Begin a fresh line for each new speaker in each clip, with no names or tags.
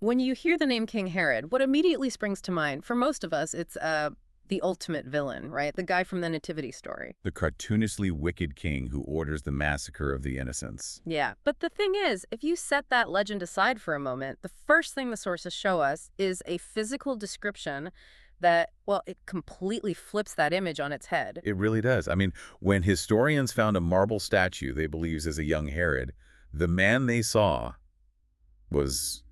When you hear the name King Herod, what immediately springs to mind? For most of us, it's the ultimate villain, right? The guy from the Nativity story.
The cartoonishly wicked king who orders the massacre of the innocents.
Yeah, but the thing is, if you set that legend aside for a moment, the first thing the sources show us is a physical description that, well, it completely flips that image on its head.
It really does. I mean, when historians found a marble statue they believe is a young Herod, the man they saw was,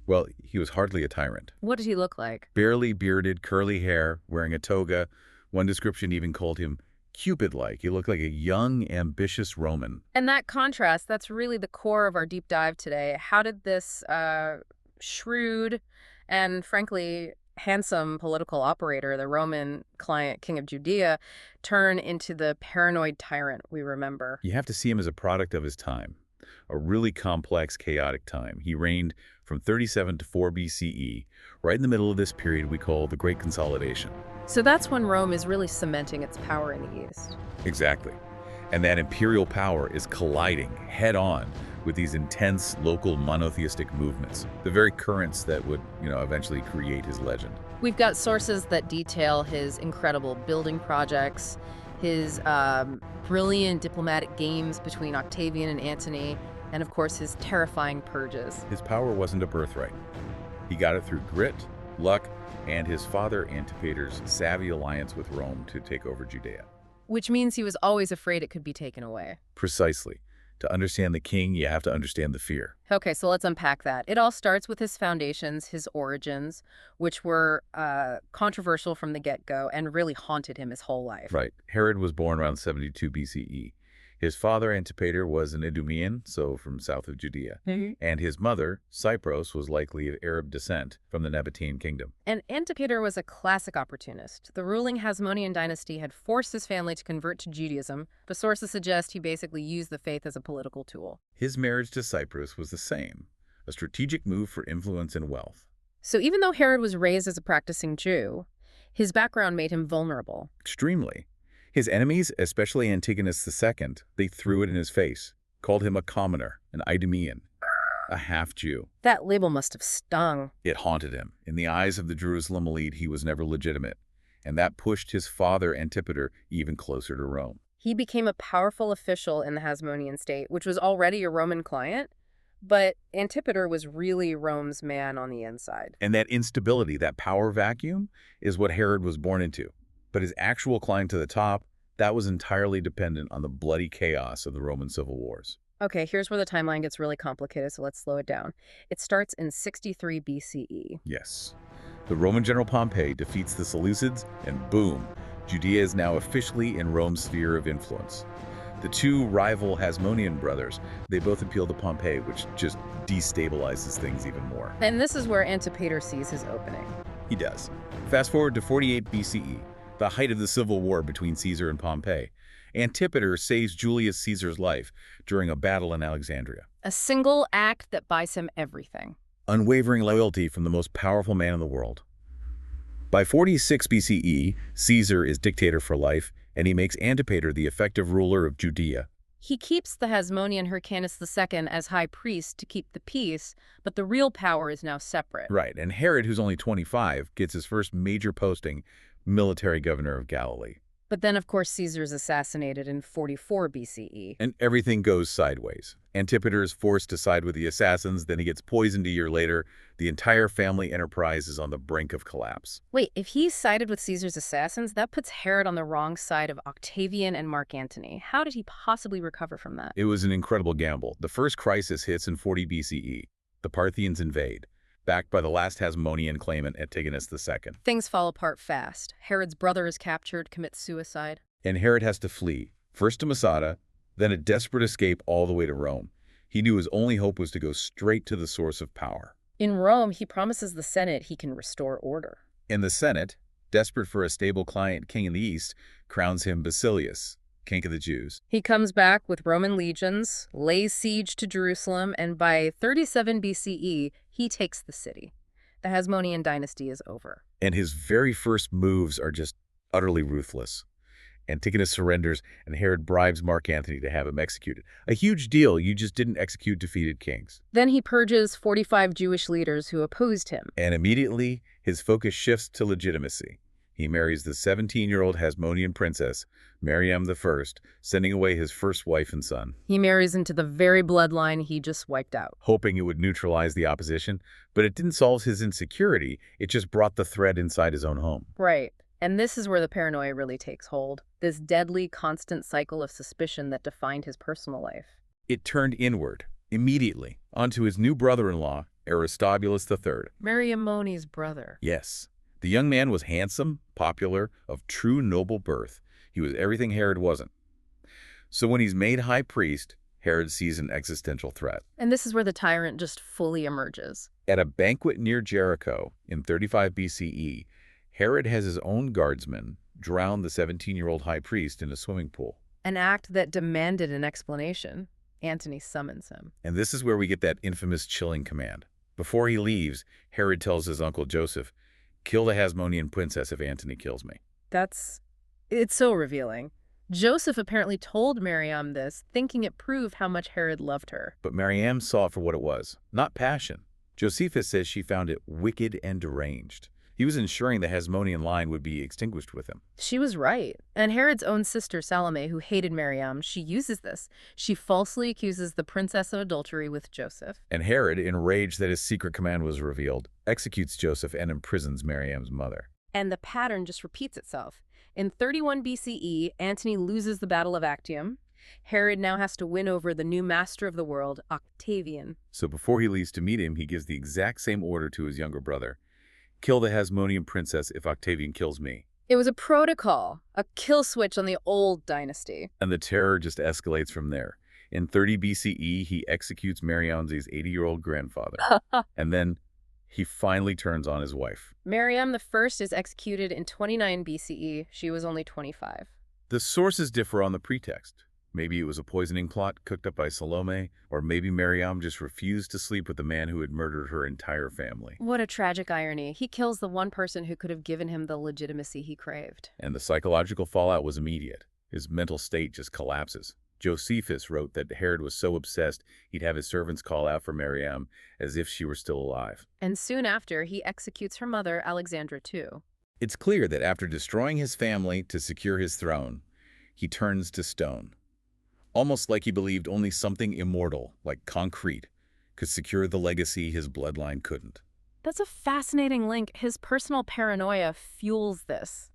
well, he was hardly a tyrant.
What did he look like?
Barely bearded, curly hair, wearing a toga. One description even called him Cupid-like. He looked like a young, ambitious Roman.
And that contrast, that's really the core of our deep dive today. How did this shrewd and, frankly, handsome political operator, the Roman Client King of Judea, turn into the paranoid tyrant we remember?
You have to see him as a product of his time, a really complex, chaotic time. He reigned from 37 to 4 BCE, right in the middle of this period we call the Great Consolidation.
So that's when Rome is really cementing its power in the East.
Exactly. And that imperial power is colliding head-on with these intense local monotheistic movements, the very currents that would, eventually create his legend.
We've got sources that detail his incredible building projects, his brilliant diplomatic games between Octavian and Antony, and of course his terrifying purges.
His power wasn't a birthright. He got it through grit, luck, and his father Antipater's savvy alliance with Rome to take over Judea.
Which means he was always afraid it could be taken away.
Precisely. To understand the king, you have to understand the fear.
Okay, so let's unpack that. It all starts with his foundations, his origins, which were controversial from the get-go and really haunted him his whole life.
Right. Herod was born around 72 BCE. His father, Antipater, was an Idumean, so from south of Judea. And his mother, Cypros, was likely of Arab descent from the Nabatean kingdom.
And Antipater was a classic opportunist. The ruling Hasmonean dynasty had forced his family to convert to Judaism, but sources suggest he basically used the faith as a political tool.
His marriage to Cypros was the same, a strategic move for influence and wealth.
So even though Herod was raised as a practicing Jew, his background made him vulnerable.
Extremely. His enemies, especially Antigonus II, they threw it in his face, called him a commoner, an Idumean, a half-Jew.
That label must have stung.
It haunted him. In the eyes of the Jerusalem elite, he was never legitimate, and that pushed his father, Antipater, even closer to Rome.
He became a powerful official in the Hasmonean state, which was already a Roman client, but Antipater was really Rome's man on the inside.
And that instability, that power vacuum, is what Herod was born into. But his actual climb to the top, that was entirely dependent on the bloody chaos of the Roman civil wars.
Okay, here's where the timeline gets really complicated, so let's slow it down. It starts in 63 BCE.
Yes. The Roman general Pompey defeats the Seleucids, and boom, Judea is now officially in Rome's sphere of influence. The two rival Hasmonean brothers, they both appeal to Pompey, which just destabilizes things even more.
And this is where Antipater sees his opening.
He does. Fast forward to 48 BCE. The height of the civil war between Caesar and Pompey. Antipater saves Julius Caesar's life during a battle in Alexandria.
A single act that buys him everything.
Unwavering loyalty from the most powerful man in the world. By 46 BCE, Caesar is dictator for life, and he makes Antipater the effective ruler of Judea.
He keeps the Hasmonean Hyrcanus II as high priest to keep the peace, but the real power is now separate.
Right, and Herod, who's only 25, gets his first major posting, military governor of Galilee.
But then, of course, Caesar is assassinated in 44 BCE.
And everything goes sideways. Antipater is forced to side with the assassins, then he gets poisoned a year later. The entire family enterprise is on the brink of collapse.
Wait, if he sided with Caesar's assassins, that puts Herod on the wrong side of Octavian and Mark Antony. How did he possibly recover from that?
It was an incredible gamble. The first crisis hits in 40 BCE. The Parthians invade, backed by the last Hasmonean claimant, Antigonus II.
Things fall apart fast. Herod's brother is captured, commits suicide.
And Herod has to flee, first to Masada, then a desperate escape all the way to Rome. He knew his only hope was to go straight to the source of power.
In Rome, he promises the Senate he can restore order.
And the Senate, desperate for a stable client king in the east, crowns him Basileus, king of the Jews.
He comes back with Roman legions, lays siege to Jerusalem, and by 37 BCE, he takes the city. The Hasmonean dynasty is over.
And his very first moves are just utterly ruthless. Antigonus surrenders, and Herod bribes Mark Antony to have him executed. A huge deal, you just didn't execute defeated kings.
Then he purges 45 Jewish leaders who opposed him.
And immediately, his focus shifts to legitimacy. He marries the 17-year-old Hasmonean princess, Mariamne I, sending away his first wife and son.
He marries into the very bloodline he just wiped out.
Hoping it would neutralize the opposition, but it didn't solve his insecurity, it just brought the threat inside his own home.
Right. And this is where the paranoia really takes hold. This deadly, constant cycle of suspicion that defined his personal life.
It turned inward, immediately, onto his new brother-in-law, Aristobulus III.
Mariamne's brother.
Yes. The young man was handsome, popular, of true noble birth. He was everything Herod wasn't. So when he's made high priest, Herod sees an existential threat.
And this is where the tyrant just fully emerges.
At a banquet near Jericho in 35 BCE, Herod has his own guardsmen drown the 17-year-old high priest in a swimming pool.
An act that demanded an explanation. Antony summons him.
And this is where we get that infamous chilling command. Before he leaves, Herod tells his uncle Joseph, "Kill the Hasmonean princess if Antony kills me."
It's so revealing. Joseph apparently told Mariamne this, thinking it proved how much Herod loved her.
But Mariamne saw it for what it was, not passion. Josephus says she found it wicked and deranged. He was ensuring the Hasmonean line would be extinguished with him.
She was right. And Herod's own sister Salome, who hated Mariamne, she uses this. She falsely accuses the princess of adultery with Joseph.
And Herod, enraged that his secret command was revealed, executes Joseph and imprisons Mariamne's mother.
And the pattern just repeats itself. In 31 BCE, Antony loses the Battle of Actium. Herod now has to win over the new master of the world, Octavian.
So before he leaves to meet him, he gives the exact same order to his younger brother. "Kill the Hasmonean princess if Octavian kills me."
It was a protocol, a kill switch on the old dynasty.
And the terror just escalates from there. In 30 BCE, he executes Mariamne's 80-year-old grandfather. And then he finally turns on his wife.
Mariamne I is executed in 29 BCE. She was only 25.
The sources differ on the pretext. Maybe it was a poisoning plot cooked up by Salome, or maybe Mariamne just refused to sleep with the man who had murdered her entire family.
What a tragic irony. He kills the one person who could have given him the legitimacy he craved.
And the psychological fallout was immediate. His mental state just collapses. Josephus wrote that Herod was so obsessed he'd have his servants call out for Mariamne as if she were still alive.
And soon after, he executes her mother, Alexandra, too.
It's clear that after destroying his family to secure his throne, he turns to stone. Almost like he believed only something immortal, like concrete, could secure the legacy his bloodline couldn't.
That's a fascinating link. His personal paranoia fuels this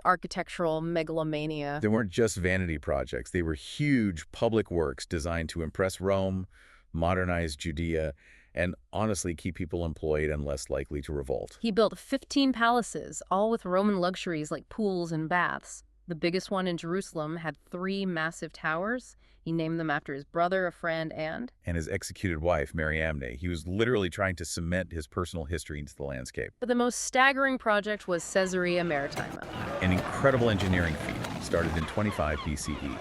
architectural megalomania.
They weren't just vanity projects. They were huge public works designed to impress Rome, modernize Judea, and honestly keep people employed and less likely to revolt.
He built 15 palaces, all with Roman luxuries like pools and baths. The biggest one in Jerusalem had 3 massive towers. He named them after his brother, a friend, and
his executed wife, Mariamne. He was literally trying to cement his personal history into the landscape.
But the most staggering project was Caesarea Maritima.
An incredible engineering feat started in 25 BCE.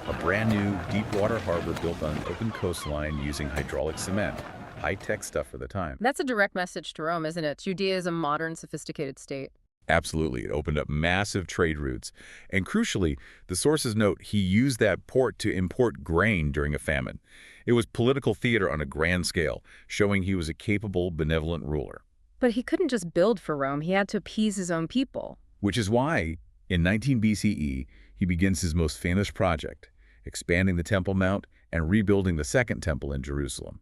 A brand new deep-water harbor built on an open coastline using hydraulic cement. High-tech stuff for the time.
That's a direct message to Rome, isn't it? Judea is a modern, sophisticated state.
Absolutely. It opened up massive trade routes. And crucially, the sources note he used that port to import grain during a famine. It was political theater on a grand scale, showing he was a capable, benevolent ruler.
But he couldn't just build for Rome. He had to appease his own people.
Which is why, in 19 BCE, he begins his most famous project, expanding the Temple Mount and rebuilding the Second Temple in Jerusalem.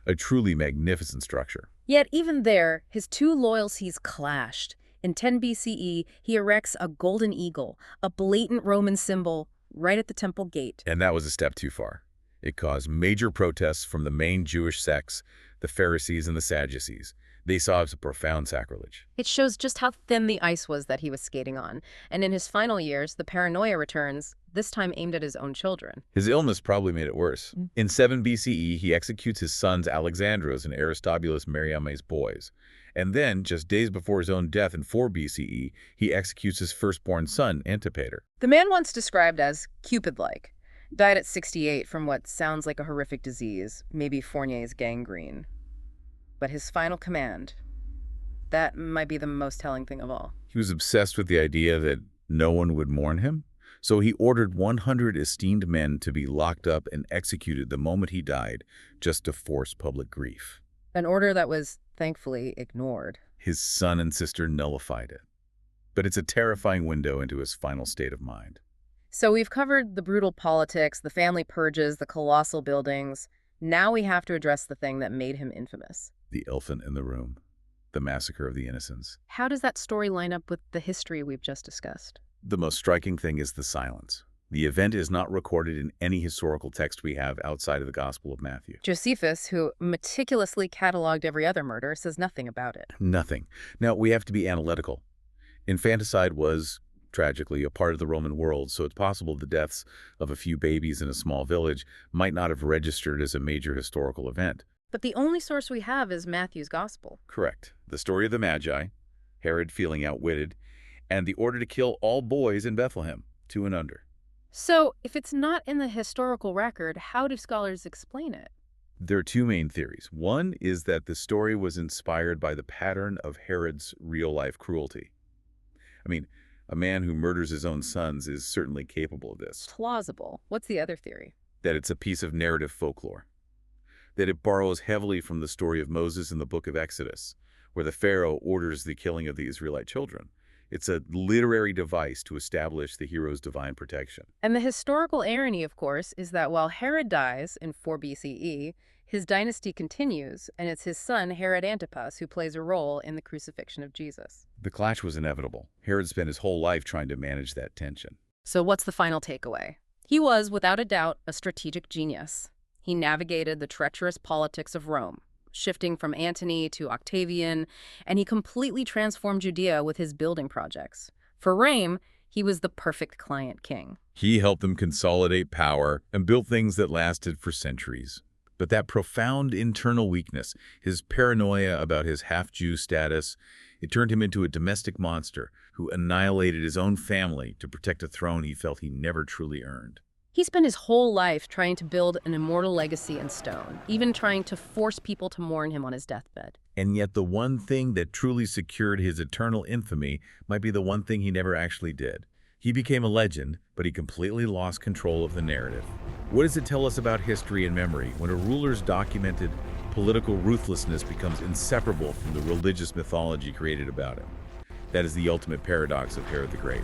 A truly magnificent structure.
Yet even there, his two loyalties clashed. In 10 BCE, he erects a golden eagle, a blatant Roman symbol, right at the temple gate.
And that was a step too far. It caused major protests from the main Jewish sects, the Pharisees and the Sadducees. They saw it as a profound sacrilege.
It shows just how thin the ice was that he was skating on. And in his final years, the paranoia returns, this time aimed at his own children.
His illness probably made it worse. In 7 BCE, he executes his sons Alexandros and Aristobulus Mariamne's boys. And then, just days before his own death in 4 BCE, he executes his firstborn son, Antipater.
The man once described as Cupid-like died at 68 from what sounds like a horrific disease, maybe Fournier's gangrene. But his final command, that might be the most telling thing of all.
He was obsessed with the idea that no one would mourn him, So he ordered 100 esteemed men to be locked up and executed the moment he died, just to force public grief.
An order that was, thankfully, ignored.
His son and sister nullified it. But it's a terrifying window into his final state of mind.
So we've covered the brutal politics, the family purges, the colossal buildings. Now we have to address the thing that made him infamous.
The elephant in the room. The massacre of the innocents.
How does that story line up with the history we've just discussed?
The most striking thing is the silence. The event is not recorded in any historical text we have outside of the Gospel of Matthew.
Josephus, who meticulously cataloged every other murder, says nothing about it.
Nothing. Now, we have to be analytical. Infanticide was, tragically, a part of the Roman world, so it's possible the deaths of a few babies in a small village might not have registered as a major historical event.
But the only source we have is Matthew's Gospel.
Correct. The story of the Magi, Herod feeling outwitted, and the order to kill all boys in Bethlehem, 2 and under.
So, if it's not in the historical record, how do scholars explain it?
There are 2 main theories. One is that the story was inspired by the pattern of Herod's real-life cruelty. I mean, a man who murders his own sons is certainly capable of this.
Plausible. What's the other theory?
That it's a piece of narrative folklore. That it borrows heavily from the story of Moses in the book of Exodus, where the Pharaoh orders the killing of the Israelite children. It's a literary device to establish the hero's divine protection.
And the historical irony, of course, is that while Herod dies in 4 BCE, his dynasty continues, and it's his son, Herod Antipas, who plays a role in the crucifixion of Jesus.
The clash was inevitable. Herod spent his whole life trying to manage that tension.
So what's the final takeaway? He was, without a doubt, a strategic genius. He navigated the treacherous politics of Rome, shifting from Antony to Octavian, and he completely transformed Judea with his building projects. For Rome, he was the perfect client king.
He helped them consolidate power and build things that lasted for centuries. But that profound internal weakness, his paranoia about his half-Jew status, it turned him into a domestic monster who annihilated his own family to protect a throne he felt he never truly earned.
He spent his whole life trying to build an immortal legacy in stone, even trying to force people to mourn him on his deathbed.
And yet the one thing that truly secured his eternal infamy might be the one thing he never actually did. He became a legend, but he completely lost control of the narrative. What does it tell us about history and memory when a ruler's documented political ruthlessness becomes inseparable from the religious mythology created about him? That is the ultimate paradox of Herod the Great.